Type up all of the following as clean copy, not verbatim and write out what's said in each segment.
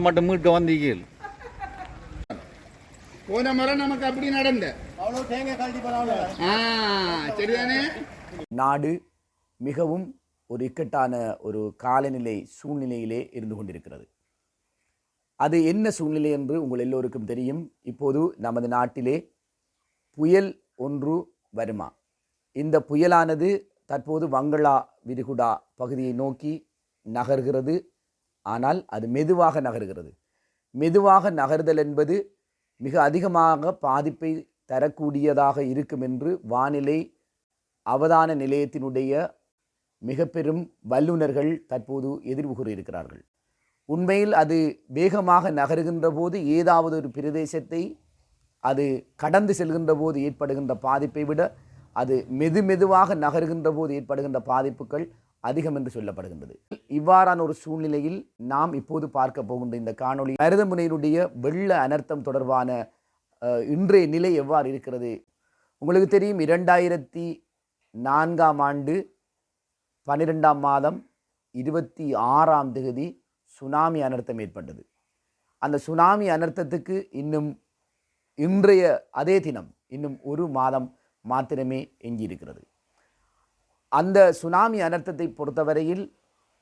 மட்டும் மீட்க வந்தீங்க போன முறை நமக்கு அப்படி நடந்த சரிதானே. நாடு மிகவும் ஒரு இக்கட்டான ஒரு காலநிலை சூழ்நிலையிலே இருந்து கொண்டிருக்கிறது. அது என்ன சூழ்நிலை என்று உங்கள் எல்லோருக்கும் தெரியும். இப்போது நமது நாட்டிலே புயல் ஒன்று வருமா? இந்த புயலானது தற்போது வங்களா விரிகுடா பகுதியை நோக்கி நகர்கிறது. ஆனால் அது மெதுவாக நகர்கிறது. மெதுவாக நகர்தல் என்பது மிக அதிகமாக பாதிப்பை தரக்கூடியதாக இருக்கும் என்று வானிலை அவதான நிலையத்தினுடைய மிக பெரும் வல்லுநர்கள் தற்போது எதிர்வு கூறியிருக்கிறார்கள். உண்மையில் அது வேகமாக நகருகின்ற போது ஏதாவது ஒரு பிரதேசத்தை அது கடந்து செல்கின்ற போது ஏற்படுகின்ற பாதிப்பை விட அது மெதுவாக நகருகின்ற போது ஏற்படுகின்ற பாதிப்புகள் அதிகம் என்று சொல்லப்படுகின்றது. இவ்வாறான ஒரு சூழ்நிலையில் நாம் இப்போது பார்க்க போகின்ற இந்த காணொளி மருதமுனையினுடைய வெள்ள அனர்த்தம் தொடர்பான இன்றைய நிலை எவ்வாறு இருக்கிறது. உங்களுக்கு தெரியும், 2004ஆம் ஆண்டு 12ஆம் மாதம் 26ஆம் தேதி சுனாமி அனர்த்தம் ஏற்பட்டது. அந்த சுனாமி அனர்த்தத்துக்கு இன்னும் இன்றைய அதே தினம் இன்னும் ஒரு மாதம் மாத்திரமே எஞ்சியிருக்கிறது. அந்த சுனாமி அனர்த்தத்தை பொறுத்தவரையில்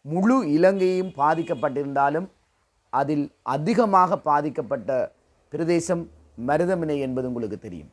முழு இலங்கையும் பாதிக்கப்பட்டிருந்தாலும் அதில் அதிகமாக பாதிக்கப்பட்ட பிரதேசம் மருதமுனை என்பது உங்களுக்கு தெரியும்.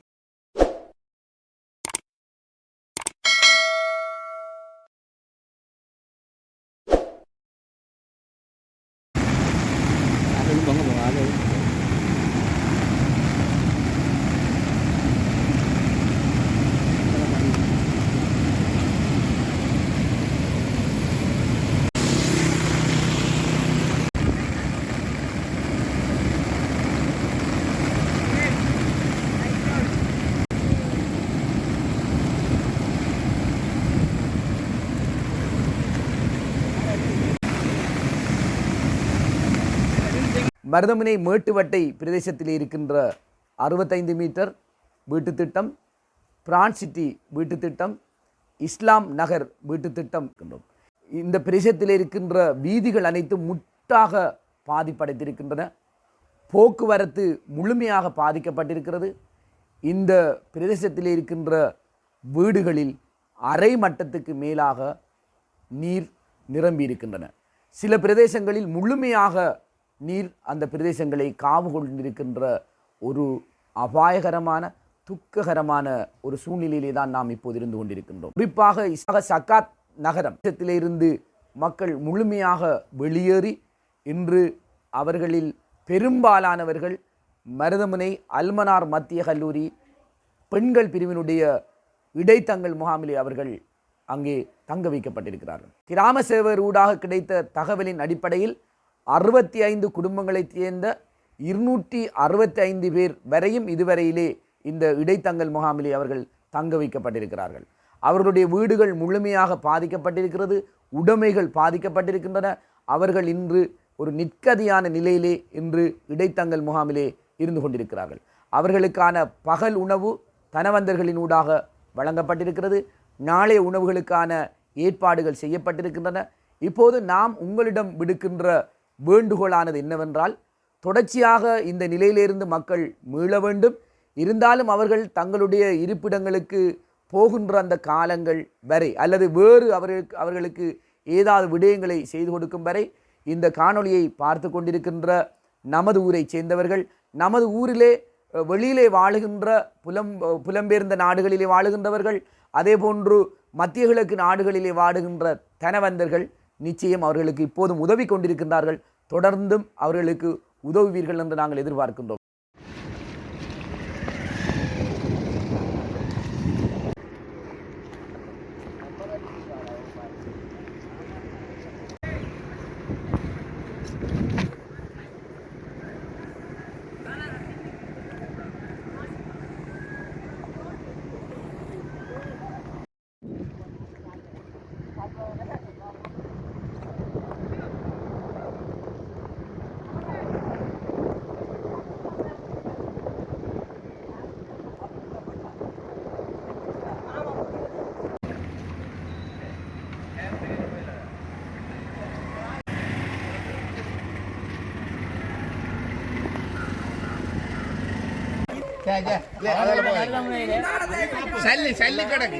மருதமுனை மேட்டுவட்டை பிரதேசத்தில் இருக்கின்ற 65 மீட்டர் வீட்டு திட்டம், பிரான்ஸ் சிட்டி வீட்டு திட்டம், இஸ்லாம் நகர் வீட்டு திட்டம் இருக்கின்றோம். இந்த பிரதேசத்தில் இருக்கின்ற வீதிகள் அனைத்தும் முற்றாக பாதிப்படைத்திருக்கின்றன. போக்குவரத்து முழுமையாக பாதிக்கப்பட்டிருக்கிறது. இந்த பிரதேசத்தில் இருக்கின்ற வீடுகளில் அரை மட்டத்துக்கு மேலாக நீர் நிரம்பி இருக்கின்றன. சில பிரதேசங்களில் முழுமையாக நீர் அந்த பிரதேசங்களை காவு கொண்டிருக்கின்ற ஒரு அபாயகரமான துக்ககரமான ஒரு சூழ்நிலையிலே தான் நாம் இப்போது இருந்து கொண்டிருக்கின்றோம். குறிப்பாக சக்காத் நகரத்திலிருந்து மக்கள் முழுமையாக வெளியேறி இன்று அவர்களில் பெரும்பாலானவர்கள் மருதமுனை அல்மனார் மத்திய கல்லூரி பெண்கள் பிரிவினுடைய இடைத்தங்கல் முகாமிலே அவர்கள் அங்கே தங்க வைக்கப்பட்டிருக்கிறார்கள். கிராம சேவர் ஊடாக கிடைத்த தகவலின் அடிப்படையில் 65 குடும்பங்களைச் சேர்ந்த 265 பேர் வரையும் இதுவரையிலே இந்த இடைத்தங்கல் முகாமிலே அவர்கள் தங்க வைக்கப்பட்டிருக்கிறார்கள். அவர்களுடைய வீடுகள் முழுமையாக பாதிக்கப்பட்டிருக்கிறது. உடைமைகள் பாதிக்கப்பட்டிருக்கின்றன. அவர்கள் இன்று ஒரு நிற்கதியான நிலையிலே இன்று இடைத்தங்கல் முகாமிலே இருந்து கொண்டிருக்கிறார்கள். அவர்களுக்கான பகல் உணவு தனவந்தர்களின் ஊடாக வழங்கப்பட்டிருக்கிறது. நாளைய உணவுகளுக்கான ஏற்பாடுகள் செய்யப்பட்டிருக்கின்றன. இப்போது நாம் உங்களிடம் விடுக்கின்ற வேண்டுகோளானது என்னவென்றால், தொடர்ச்சியாக இந்த நிலையிலிருந்து மக்கள் மீள வேண்டும். இருந்தாலும் அவர்கள் தங்களுடைய இருப்பிடங்களுக்கு போகின்ற அந்த காலங்கள் வரை அல்லது வேறு அவர்களுக்கு ஏதாவது விடயங்களை செய்து கொடுக்கும் வரை இந்த காணொளியை பார்த்து கொண்டிருக்கின்ற நமது ஊரை சேர்ந்தவர்கள், நமது ஊரிலே வெளியிலே வாழுகின்ற புலம்பெயர்ந்த நாடுகளிலே வாழுகின்றவர்கள், அதே போன்று மத்திய கிழக்கு நாடுகளிலே வாழுகின்ற தனவந்தர்கள் நிச்சயம் அவர்களுக்கு இப்போதும் உதவி கொண்டிருக்கின்றார்கள். தொடர்ந்தும் அவர்களுக்கு உதவுவீர்கள் என்று நாங்கள் எதிர்பார்க்கின்றோம். சல்லி சல்லி கிடக்கு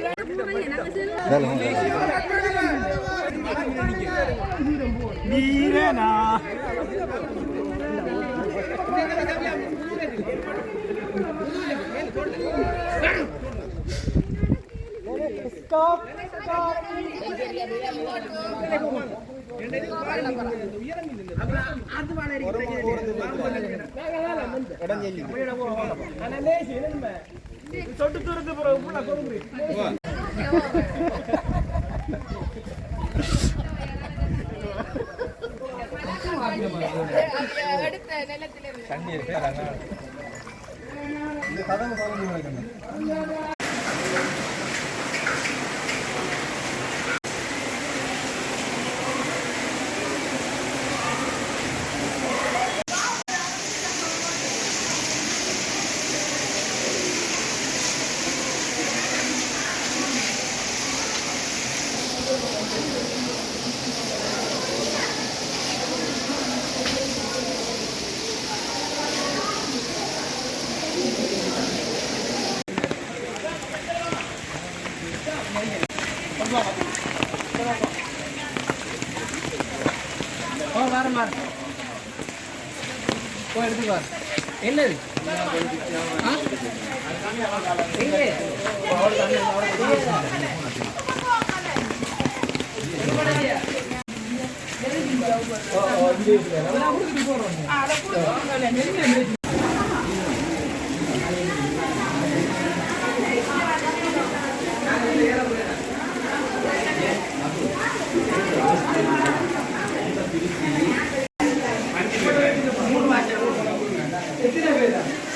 என்னது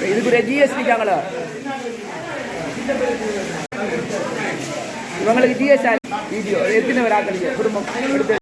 இதுக்குரிய ஜிஎஸ்டிக்காங்களா இவங்களுக்கு ஜிஎஸ்ஆர் வீடியோ எத்தனை பேர் ஆக்கலீங்க குடும்பம் எடுத்து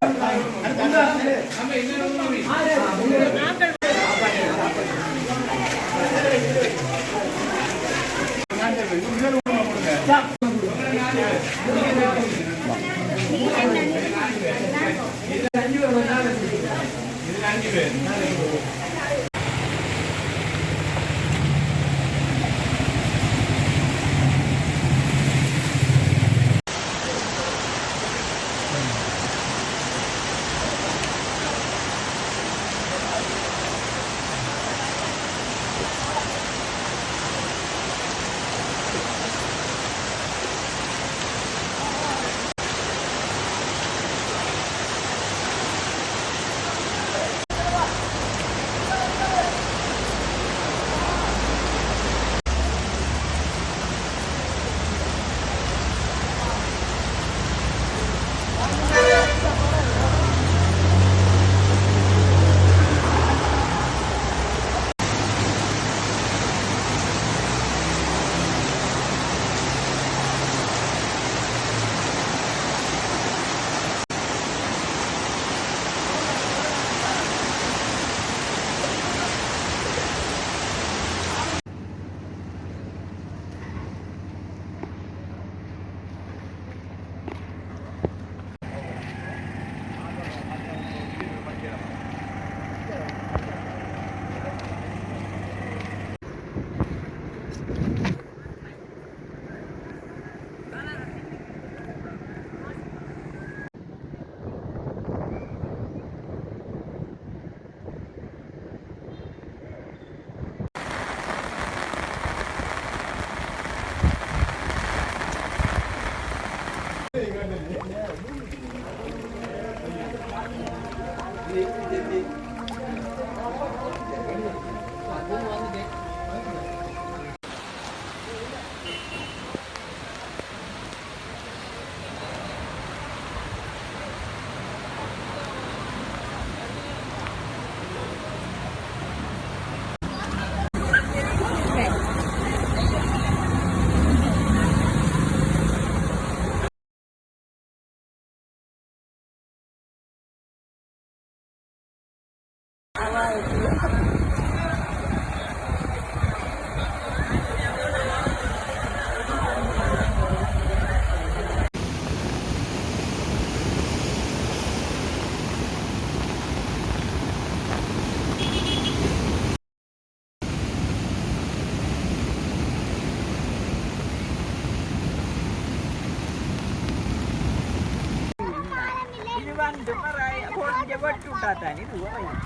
போட்டாத்தான் இது உரையும்.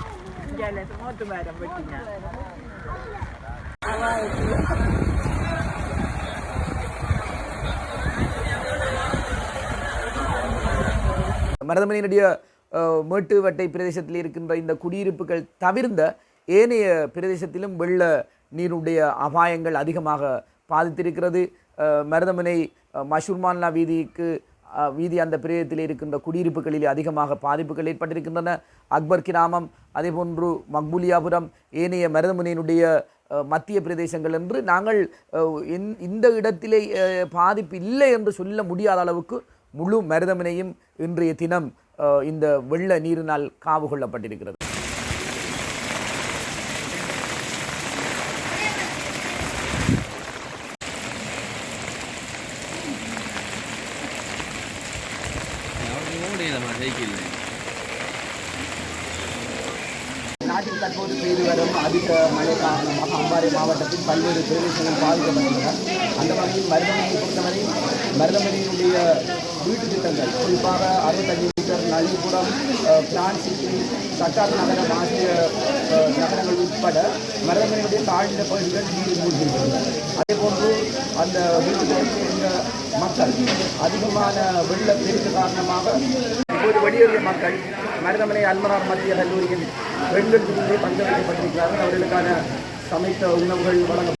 இங்கே மோட்டு மரம் வெட்டினா மருதமனையினுடைய மேட்டுவட்டை பிரதேசத்தில் இருக்கின்ற இந்த குடியிருப்புகள் தவிர்ந்த ஏனைய பிரதேசத்திலும் வெள்ள நீருடைய அபாயங்கள் அதிகமாக பாதித்திருக்கிறது. மருதமனை மஷூர்மான்லா வீதி அந்த பிரதேசத்தில் இருக்கின்ற குடியிருப்புகளில் அதிகமாக பாதிப்புகள் ஏற்பட்டிருக்கின்றன. அக்பர் கிராமம், அதேபோன்று மக்பூலியாபுரம், ஏனைய மருதமனையினுடைய மத்திய பிரதேசங்கள் என்று நாங்கள் இந்த இடத்திலே பாதிப்பு இல்லை என்று சொல்ல முடியாத அளவுக்கு முழு மருதமனையும் இன்றைய தினம் இந்த வெள்ள நீரினால் காவு கொள்ளப்பட்டிருக்கிறது. நாட்டில் தற்போது பெய்து வரும் அதிக மழை காரணமாக அம்பாறை மாவட்டத்தில் பல்வேறு பிரதேசங்கள் பாதிக்கப்பட்டுள்ளன. அந்த வகையில் மருதமனையை பொறுத்தவரை மருதமனையினுடைய வீட்டு திட்டங்கள் குறிப்பாக 65 மீட்டர் நளிபுரம், பிளான் சிட்டி, சட்டார் நகரம் ஆகிய நகரங்கள் உட்பட மருதமனையுடைய தாழ்ந்த பகுதிகள் நீர் மூழ்கின்றன. அதேபோன்று அந்த வீட்டுகளில் சேர்ந்த மக்கள் அதிகமான வெள்ளப்பெருக்கு காரணமாக இப்போது வெளியேறிய மக்கள் மருதமனை அல்மரார் மத்திய கல்லூரியில் பெண்கள் பிரிவிலே தங்க வைக்கப்பட்டிருக்கிறார்கள். அவர்களுக்கான சமைத்த உணவுகள் வழங்கப்படும்.